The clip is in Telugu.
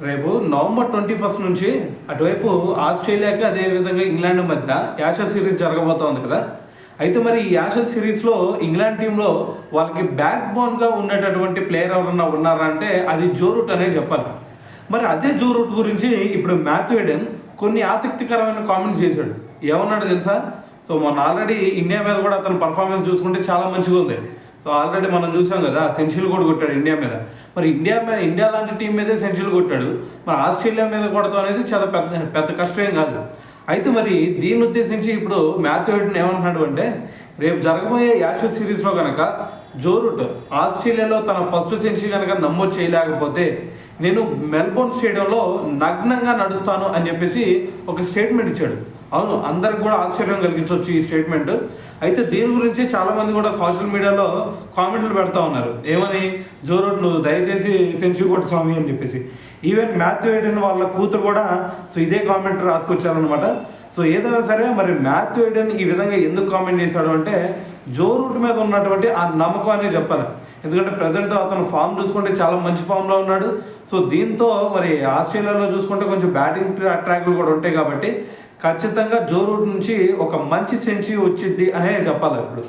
రేపు నవంబర్ 21 నుంచి అటువైపు ఆస్ట్రేలియాకి అదేవిధంగా ఇంగ్లాండ్ మధ్య యాషెస్ సిరీస్ జరగబోతోంది కదా. అయితే మరి ఈ యాషెస్ సిరీస్లో ఇంగ్లాండ్ టీంలో వాళ్ళకి బ్యాక్ బోన్గా ఉండేటటువంటి ప్లేయర్ ఎవరన్నా ఉన్నారా అంటే అది జో రూట్ అనే చెప్పాలి. మరి అదే జో రూట్ గురించి ఇప్పుడు మాథ్యూ హేడెన్ కొన్ని ఆసక్తికరమైన కామెంట్స్ చేశాడు. ఏమన్నాడు తెలుసా? సో మొన్న ఆల్రెడీ ఇండియా మీద కూడా అతని పర్ఫార్మెన్స్ చూసుకుంటే చాలా మంచిగా ఉంది. సో ఆల్రెడీ మనం చూసాం కదా, సెంచరీ కూడా కొట్టాడు ఇండియా మీద. మరి ఇండియా లాంటి టీం మీదే సెంచరీ కొట్టాడు. మరి ఆస్ట్రేలియా మీద కొడతాం అనేది చాలా పెద్ద కష్టమేం కాదు. అయితే మరి దీన్ని ఉద్దేశించి ఇప్పుడు మాథ్యూ హేడెన్ ఏమంటున్నాడు అంటే, రేపు జరగబోయే యాషెస్ సిరీస్లో కనుక జో రూట్ ఆస్ట్రేలియాలో తన ఫస్ట్ సెంచరీ కనుక నమోదు చేయలేకపోతే నేను మెల్బోర్న్ స్టేడియంలో నగ్నంగా నడుస్తాను అని చెప్పేసి ఒక స్టేట్మెంట్ ఇచ్చాడు. అవును, అందరికి కూడా ఆశ్చర్యం కలిగించవచ్చు ఈ స్టేట్మెంట్. అయితే దీని గురించి చాలామంది కూడా సోషల్ మీడియాలో కామెంట్లు పెడతా ఉన్నారు. ఏమని? జో రూట్ నువ్వు దయచేసి సెంచరీ కొట్టు స్వామి అని చెప్పేసి. ఈవెన్ మాథ్యూ హేడెన్ వాళ్ళ కూతురు కూడా సో ఇదే కామెంట్ రాసుకొచ్చారనమాట. సో ఏదైనా సరే మరి మాథ్యూ హేడెన్ ఈ విధంగా ఎందుకు కామెంట్ చేశాడు అంటే జో రూట్ మీద ఉన్నటువంటి ఆ నమ్మకం అనే చెప్పాలి. ఎందుకంటే ప్రజెంట్ అతను ఫామ్ చూసుకుంటే చాలా మంచి ఫామ్లో ఉన్నాడు. సో దీంతో మరి ఆస్ట్రేలియాలో చూసుకుంటే కొంచెం బ్యాటింగ్ ట్రాక్లు కూడా ఉంటాయి కాబట్టి ఖచ్చితంగా జో రూట్ నుంచి ఒక మంచి సెంచరీ వచ్చింది అనే చెప్పాలి ఇప్పుడు.